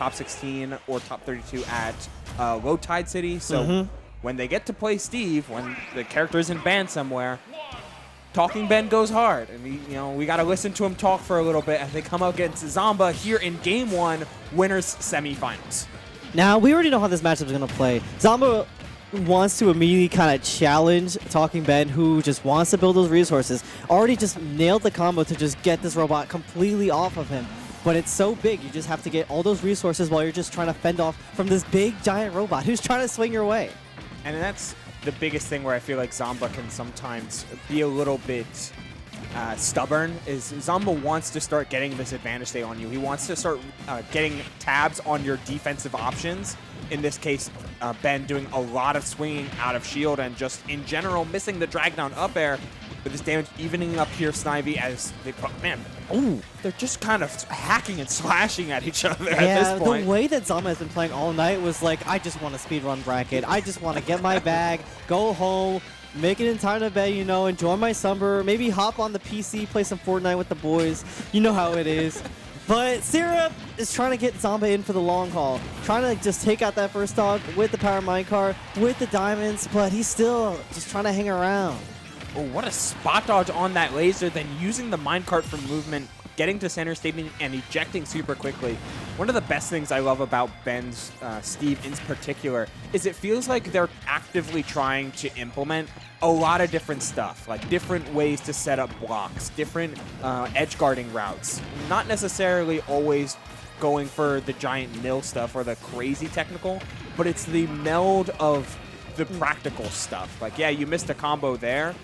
top 16 or top 32 at Low Tide City. So when they get to play Steve, when the character isn't banned somewhere, TalkingBen goes hard. And we got to listen to him talk for a little bit as they come up against Zomba here in Game 1, winners semifinals. Now, we already know how this matchup is going to play. Zomba wants to immediately kind of challenge TalkingBen, who just wants to build those resources. Already just nailed the combo to just get this robot completely off of him. But it's so big, you just have to get all those resources while you're just trying to fend off from this big, giant robot who's trying to swing your way. And that's the biggest thing where I feel like Zomba can sometimes be a little bit stubborn, is Zomba wants to start getting this advantage stay on you. He wants to start getting tabs on your defensive options. In this case, Ben doing a lot of swinging out of shield and just in general missing the drag down up air. With this damage evening up here, Snivy, as they they're just kind of hacking and slashing at each other at this point. The way that Zomba has been playing all night was like, I just want to speedrun bracket. I just want to get my bag, go home, make it in time to bed, enjoy my summer, maybe hop on the PC, play some Fortnite with the boys. You know how it is. But Syrup is trying to get Zomba in for the long haul, trying to just take out that first dog with the power minecart, with the diamonds, but he's still just trying to hang around. Oh, what a spot dodge on that laser, then using the minecart for movement, getting to center stage and ejecting super quickly. One of the best things I love about Ben's Steve in particular is it feels like they're actively trying to implement a lot of different stuff, like different ways to set up blocks, different edge guarding routes. Not necessarily always going for the giant nil stuff or the crazy technical, but it's the meld of the practical stuff. Like, yeah, you missed a combo there,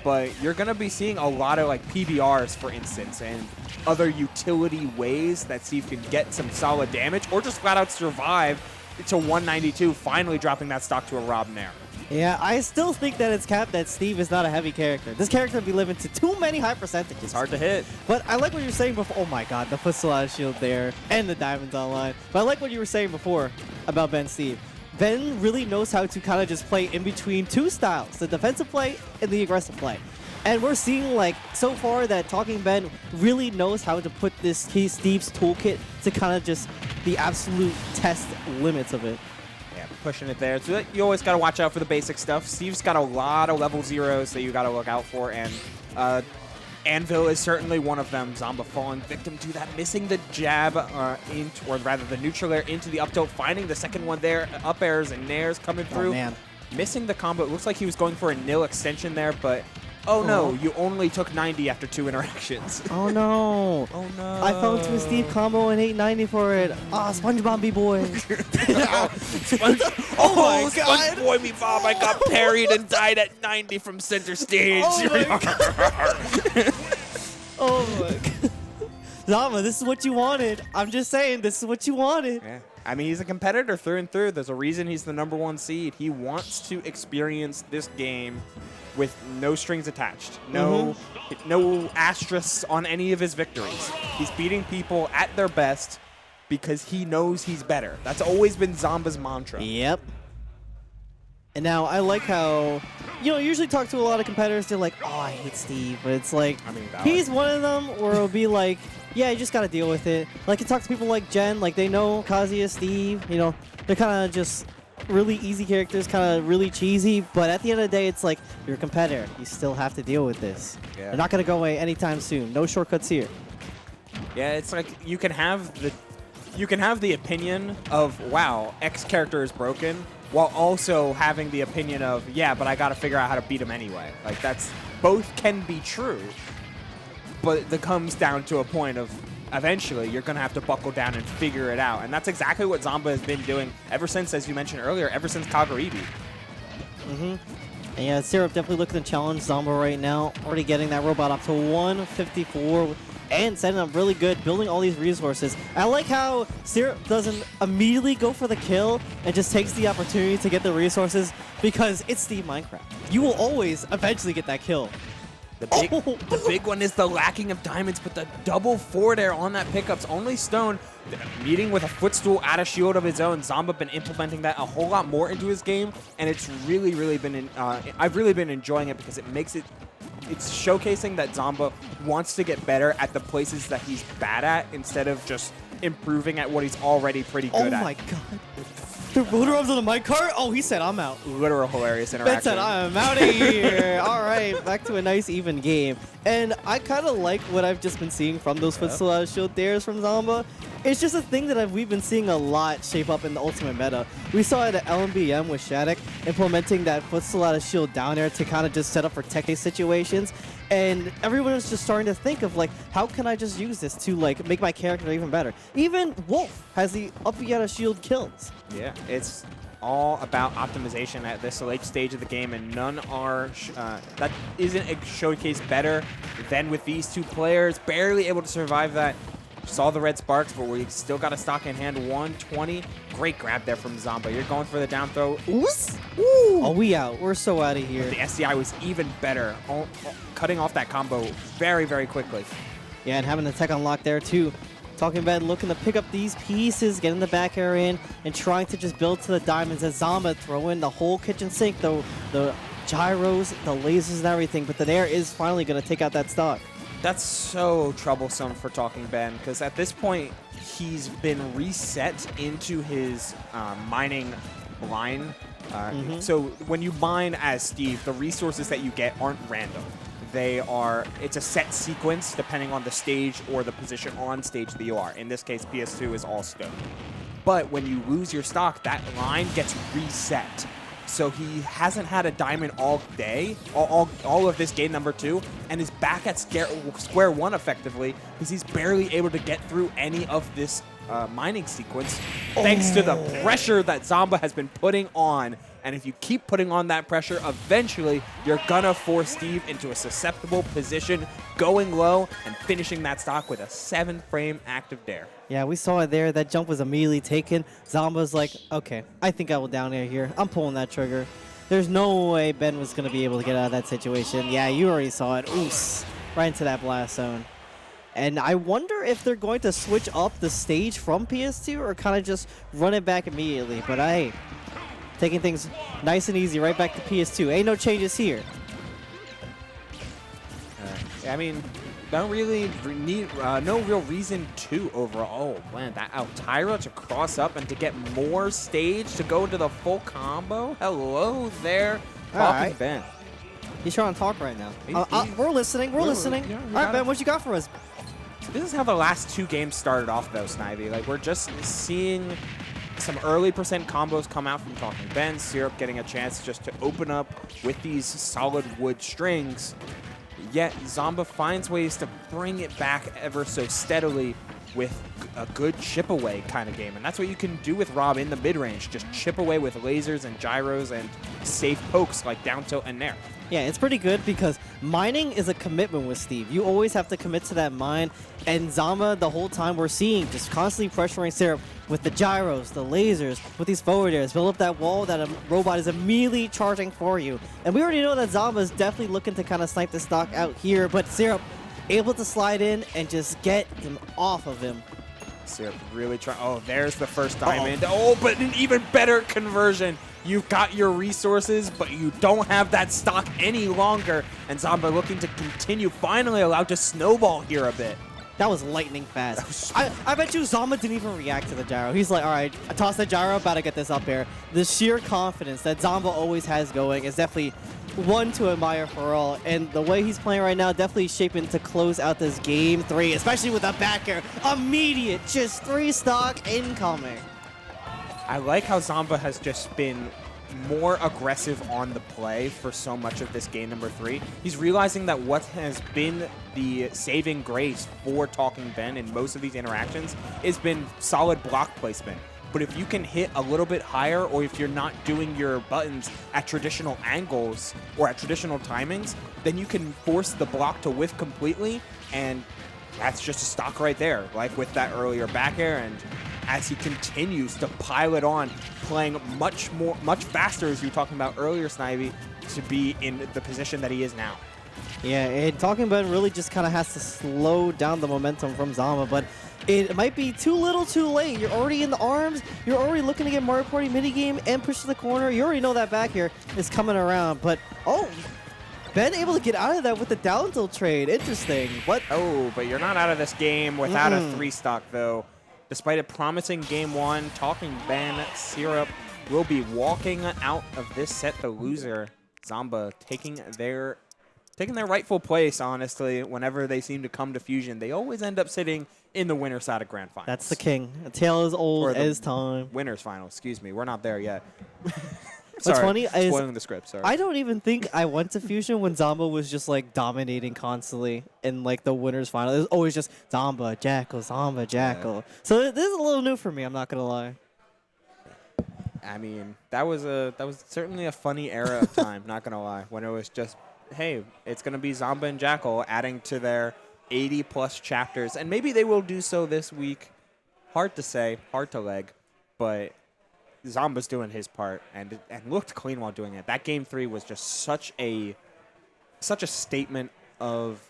but you're going to be seeing a lot of like PBRs, for instance, and other utility ways that Steve can get some solid damage or just flat out survive to 192, finally dropping that stock to a Rob Nair. Yeah, I still think that it's capped that Steve is not a heavy character. This character would be living to too many high percentages. It's hard to hit. But I like what you were saying before. Oh my god, the footstool out of shield there and the diamonds online. But I like what you were saying before about Ben Steve. Ben really knows how to kind of just play in between two styles, the defensive play and the aggressive play. And we're seeing, like, so far that TalkingBen really knows how to put this Steve's toolkit to kind of just the absolute test limits of it. Yeah, pushing it there. So you always got to watch out for the basic stuff. Steve's got a lot of level zeros that you got to look out for, and Anvil is certainly one of them. Zomba falling victim to that, missing the jab, or rather the neutral air into the up tilt, finding the second one there, up airs and nairs coming through. Oh, man. Missing the combo. It looks like he was going for a nil extension there, but oh no, you only took 90 after 2 interactions. Oh no. Oh no. I fell into a Steve combo and 890 for it. Ah, SpongeBob B-boy. Oh my god. SpongeBob me Bob, I got parried and died at 90 from center stage. Oh my god. Zomba, this is what you wanted. I'm just saying, this is what you wanted. Yeah. I mean, he's a competitor through and through. There's a reason he's the #1 seed. He wants to experience this game with no strings attached, no asterisks on any of his victories. He's beating people at their best because he knows he's better. That's always been Zomba's mantra. Yep. And now I like how, you usually talk to a lot of competitors, they're like, oh, I hate Steve. But it's like, he's one of them where it'll be like, yeah, you just got to deal with it. Like, you talk to people like Jen, like, they know Kazuya, Steve, they're kind of just really easy characters, kind of really cheesy, but at the end of the day, it's like, you're a competitor. You still have to deal with this. Yeah. They're not going to go away anytime soon. No shortcuts here. Yeah, it's like you can have the opinion of, wow, X character is broken, while also having the opinion of, yeah, but I got to figure out how to beat him anyway. Like, that's, both can be true, but it comes down to a point of, eventually, you're going to have to buckle down and figure it out. And that's exactly what Zomba has been doing ever since, as you mentioned earlier, ever since Kagaribi. And yeah, Syrup definitely looking to challenge Zomba right now. Already getting that robot up to 154 and setting up really good, building all these resources. I like how Syrup doesn't immediately go for the kill and just takes the opportunity to get the resources because it's Steve Minecraft. You will always eventually get that kill. The big one is the lacking of diamonds, but the double forward air on that pickup's only Stone meeting with a footstool out of shield of his own. Zomba been implementing that a whole lot more into his game, and it's really been I've really been enjoying it because it's showcasing that Zomba wants to get better at the places that he's bad at instead of just improving at what he's already pretty good at. Oh my god. The rotor arms on the minecart? Oh, he said, I'm out. Literal hilarious Ben interaction. said, I'm out of here. All right, back to a nice even game. And I kind of like what I've just been seeing from those footstool out of shield dares from Zomba. It's just a thing that we've been seeing a lot shape up in the ultimate meta. We saw it at LMBM with Shattuck implementing that footstool out of shield down there to kind of just set up for tech situations. And everyone is just starting to think of, like, how can I just use this to, like, make my character even better? Even Wolf has the up out of shield kills. Yeah, it's all about optimization at this late stage of the game, and none are that isn't showcased better than with these two players. Barely able to survive that. Saw the red sparks, but we still got a stock in hand. 120. Great grab there from Zomba. You're going for the down throw. Ooh. Oh, we out. We're so out of here. But the SDI was even better, cutting off that combo very, very quickly. Yeah, and having the tech unlock there too. TalkingBen looking to pick up these pieces, getting the back air in, and trying to just build to the diamonds as Zomba throw in the whole kitchen sink, the gyros, the lasers, and everything. But the air is finally going to take out that stock. That's so troublesome for TalkingBen, because at this point, he's been reset into his mining line. So when you mine as Steve, the resources that you get aren't random. It's a set sequence depending on the stage or the position on stage that you are. In this case, PS2 is all stone. But when you lose your stock, that line gets reset. So he hasn't had a diamond all day, all of this game number 2, and is back at square one effectively, because he's barely able to get through any of this mining sequence, thanks to the pressure that Zomba has been putting on. And if you keep putting on that pressure, eventually you're gonna force Steve into a susceptible position, going low and finishing that stock with a 7-frame active dare. Yeah, we saw it there. That jump was immediately taken. Zomba's like, okay, I think I will down air here. I'm pulling that trigger. There's no way Ben was going to be able to get out of that situation. Yeah, you already saw it. Oos, right into that blast zone. And I wonder if they're going to switch up the stage from PS2 or kind of just run it back immediately. But hey, taking things nice and easy right back to PS2. Ain't no changes here. I mean, don't really need no real reason to overall. Oh man, that Altyra to cross up and to get more stage to go into the full combo. Hello there, TalkingBen. He's trying to talk right now. We're listening. We're listening. Yeah, all right, Ben, what you got for us? This is how the last 2 games started off, though, Snivy. Like, we're just seeing some early percent combos come out from TalkingBen. Syrup getting a chance just to open up with these solid wood strings. Yet Zomba finds ways to bring it back ever so steadily with a good chip away kind of game. And that's what you can do with Rob in the mid-range. Just chip away with lasers and gyros and safe pokes like down tilt and nair. Yeah, it's pretty good because mining is a commitment with Steve. You always have to commit to that mine. And Zomba, the whole time we're seeing, just constantly pressuring Syrup with the gyros, the lasers, with these forward airs. Build up that wall that a robot is immediately charging for you. And we already know that Zomba is definitely looking to kind of snipe the stock out here. But Syrup able to slide in and just get him off of him. Syrup really trying. Oh, there's the first diamond. Oh, but an even better conversion. You've got your resources, but you don't have that stock any longer. And Zomba looking to continue, finally allowed to snowball here a bit. That was lightning fast. I bet you Zomba didn't even react to the gyro. He's like, all right, I tossed the gyro, about to get this up there. The sheer confidence that Zomba always has going is definitely one to admire for all. And the way he's playing right now, definitely shaping to close out this game 3, especially with the back air. Immediate, just 3 stock incoming. I like how Zomba has just been more aggressive on the play for so much of this game number 3. He's realizing that what has been the saving grace for TalkingBen in most of these interactions has been solid block placement. But if you can hit a little bit higher, or if you're not doing your buttons at traditional angles or at traditional timings, then you can force the block to whiff completely, and that's just a stock right there, like with that earlier back air. And as he continues to pile it on, playing much faster, as you were talking about earlier, Snivy, to be in the position that he is now. Yeah, and TalkingBen really just kind of has to slow down the momentum from Zomba, but it might be too little too late. You're already in the arms, you're already looking to get Mario Party minigame and push to the corner. You already know that back here is coming around, but Ben able to get out of that with the down tilt trade. Interesting. What? Oh, but you're not out of this game without a 3 stock, though. Despite a promising Game 1, TalkingBen Syrup will be walking out of this set the loser. Zomba taking their rightful place, honestly. Whenever they seem to come to Fusion, they always end up sitting in the winner's side of Grand Finals. That's the king. A tale as old as time. Winner's final, excuse me. We're not there yet. What's funny is spoiling the script. Sorry. I don't even think I went to Fusion when Zomba was just like dominating constantly in like the winners final. It was always just Zomba, Jackal, Zomba, Jackal. Yeah. So this is a little new for me. I'm not gonna lie. I mean, that was certainly a funny era of time. Not gonna lie, when it was just, hey, it's gonna be Zomba and Jackal adding to their 80+ chapters, and maybe they will do so this week. Hard to say, hard to leg, but Zomba's doing his part and looked clean while doing it. That Game 3 was just such a statement of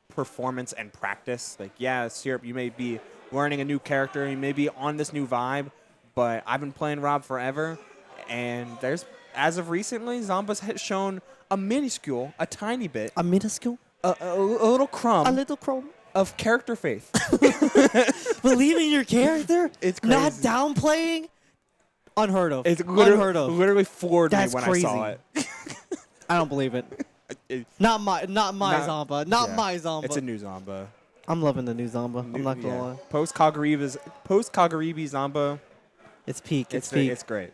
performance and practice. Like, yeah, Syrup, you may be learning a new character, you may be on this new vibe, but I've been playing Rob forever, and as of recently, Zomba's has shown a minuscule, a tiny bit. A minuscule? A little crumb. A little crumb. Of character faith. Believing in your character? It's crazy. Not downplaying? Unheard of. It's unheard of. Literally floored That's me when crazy. I saw it. I don't believe it. Not my Zomba. Not my Zomba. It's a new Zomba. I'm loving the new Zomba. I'm not gonna lie. Post Kagaribi Zomba. It's peak. It's great.